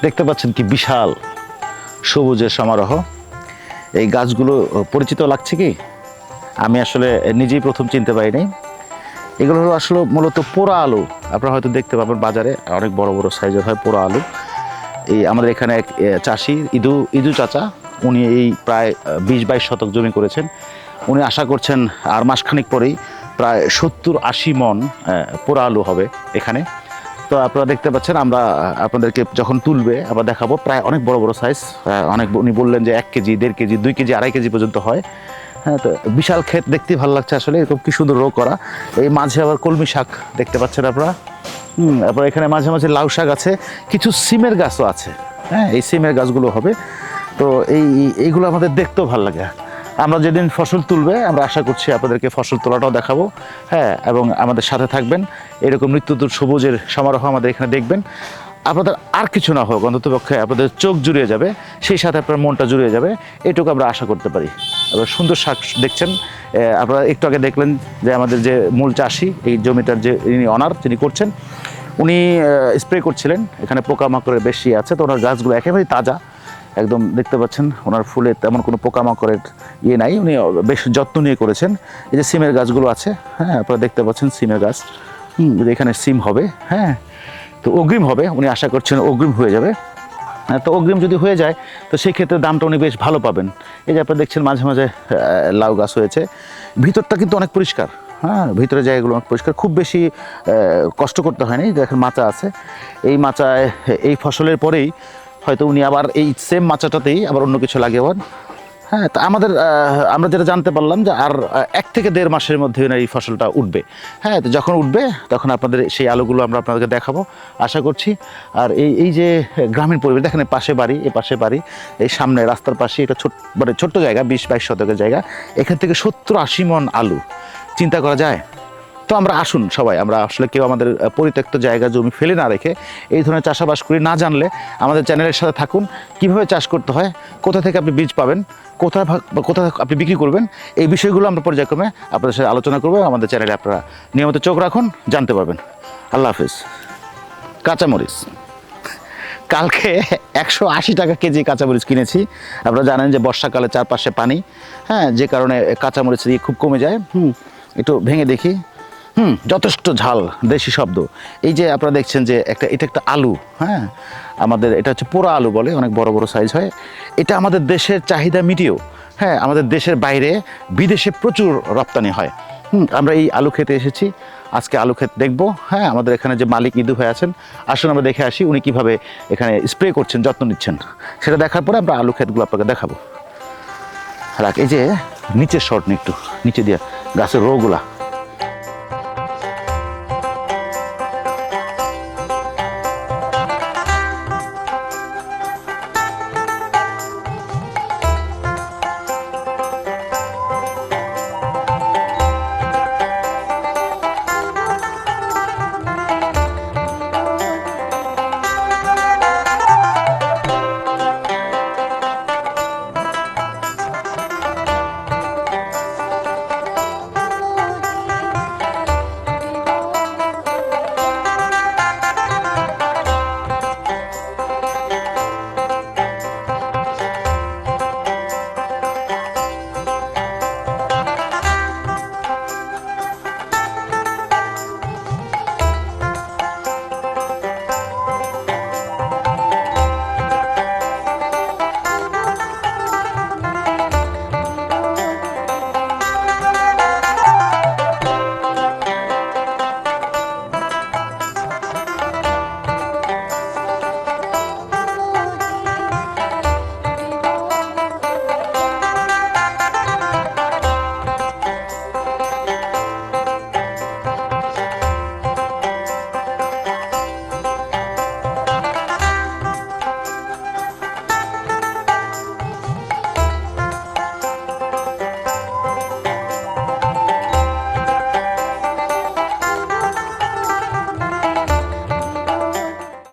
দেখতে পাচ্ছেন কি বিশাল সবুজের সমারোহ। এই গাছগুলো পরিচিত লাগছে কি? আমি আসলে নিজেই প্রথম চিনতে পারিনি। এগুলো হলো আসলে মূলত পোড়া আলু। আপনারা হয়তো দেখতে পাবেন বাজারে অনেক বড় বড় সাইজের হয় পোড়া আলু। এই আমাদের এখানে এক চাষি ইদু চাচা, উনি এই প্রায় 20-22 শতক জমি করেছেন। উনি আশা করছেন আর মাসখানেক পরেই প্রায় 70-80 মন পোড়া আলু হবে এখানে। তো আপনারা দেখতে পাচ্ছেন, আমরা আপনাদেরকে যখন তুলবে আবার দেখাবো। প্রায় অনেক বড় বড় সাইজ, অনেক। উনি বললেন যে 1 কেজি, 1.5 কেজি, 2 কেজি, 2.5 কেজি পর্যন্ত হয়। হ্যাঁ, তো বিশাল ক্ষেত, দেখতেই ভালো লাগছে আসলে। এরকম কি সুন্দর রো করা। এই মাঝে আবার কলমি শাক দেখতে পাচ্ছেন আপনারা। তারপর এখানে মাঝে মাঝে লাউ শাক আছে, কিছু সিমের গাছও আছে। হ্যাঁ, এই সিমের গাছগুলো হবে। তো এইগুলো আমাদের দেখতেও ভালো লাগে। আমরা যেদিন ফসল তুলবে, আমরা আশা করছি আপনাদেরকে ফসল তোলাটাও দেখাবো। হ্যাঁ, এবং আমাদের সাথে থাকবেন। এরকম নিত্যতুর সবুজের সমারোহ আমাদের এখানে দেখবেন। আপনাদের আর কিছু না হোক, অন্ততপক্ষে আপনাদের চোখ জুড়িয়ে যাবে, সেই সাথে আপনার মনটা জুড়িয়ে যাবে, এটুকু আমরা আশা করতে পারি। এবার সুন্দর শাক দেখছেন। আপনারা একটু আগে দেখলেন যে আমাদের যে মূল চাষি, এই জমিটার যে ইনি অনার, যিনি করছেন, উনি স্প্রে করছিলেন। এখানে পোকামাকড়ের বেশি আছে, তো ওনার গাছগুলো একেবারেই তাজা একদম। দেখতে পাচ্ছেন ওনার ফুলে তেমন কোনো পোকামাকড়ের ইয়ে নাই, উনি বেশ যত্ন নিয়ে করেছেন। এই যে সিমের গাছগুলো আছে, হ্যাঁ, আপনারা দেখতে পাচ্ছেন সিমের গাছ। এখানে সিম হবে। হ্যাঁ, তো অগ্রিম হবে, উনি আশা করছেন অগ্রিম হয়ে যাবে। তো অগ্রিম যদি হয়ে যায়, তো সেই ক্ষেত্রে দামটা উনি বেশ ভালো পাবেন। এই যে আপনারা দেখছেন মাঝে মাঝে লাউ গাছ হয়েছে। ভিতরটা কিন্তু অনেক পরিষ্কার। হ্যাঁ, ভিতরে জায়গাগুলো অনেক পরিষ্কার, খুব বেশি কষ্ট করতে হয়নি। দেখেন মাচা আছে, এই মাচায় এই ফসলের পরেই হয়তো উনি আবার এই সেম মাচাটাতেই আবার অন্য কিছু লাগেবার। হ্যাঁ, তা আমরা যেটা জানতে পারলাম যে আর 1 থেকে 1.5 মাসের মধ্যে এই ফসলটা উঠবে। হ্যাঁ, তো যখন উঠবে তখন আপনাদের সেই আলুগুলো আমরা আপনাদেরকে দেখাবো আশা করছি। আর এই যে গ্রামীণ পরিবেশ দেখেন, পাশে বাড়ি, এ পাশে বাড়ি, এই সামনে রাস্তার পাশে, এটা ছোট্ট জায়গা, 20-22 শতকের জায়গা। এখান থেকে 70-80 মন আলু, চিন্তা করা যায়? তো আমরা আসুন সবাই, আমরা আসলে কেউ আমাদের পরিত্যক্ত জায়গা জমি ফেলে না রেখে এই ধরনের চাষাবাস করি। না জানলে আমাদের চ্যানেলের সাথে থাকুন। কীভাবে চাষ করতে হয়, কোথা থেকে আপনি বীজ পাবেন, কোথায় আপনি বিক্রি করবেন, এই বিষয়গুলো আমরা পর্যায়ক্রমে আপনাদের সাথে আলোচনা করবো। আমাদের চ্যানেলে আপনারা নিয়মিত চোখ রাখুন, জানতে পারবেন। আল্লাহ হাফিজ। কাঁচামরিচ কালকে 180 টাকা কেজি কাঁচামরিচ কিনেছি। আপনারা জানেন যে বর্ষাকালে চারপাশে পানি, হ্যাঁ, যে কারণে কাঁচামরিচ দিয়ে খুব কমে যায়। একটু ভেঙে দেখি। যথেষ্ট ঝাল, দেশি শব্দ। এই যে আপনারা দেখছেন যে এটা একটা আলু। হ্যাঁ, আমাদের এটা হচ্ছে পোড়া আলু বলে, অনেক বড় বড় সাইজ হয়। এটা আমাদের দেশের চাহিদা মিটিয়েও, হ্যাঁ, আমাদের দেশের বাইরে বিদেশে প্রচুর রপ্তানি হয়। আমরা এই আলু খেতে এসেছি, আজকে আলু ক্ষেত দেখবো। হ্যাঁ, আমাদের এখানে যে মালিক ইদু ভাই আছেন, আসুন আমরা দেখে আসি উনি কীভাবে এখানে স্প্রে করছেন, যত্ন নিচ্ছেন। সেটা দেখার পরে আমরা আলু ক্ষেতগুলো আপনাকে দেখাবো। রাখ, এই যে নিচের শর্ট নিয়ে একটু নিচে দিয়ে গাছের রোগুলা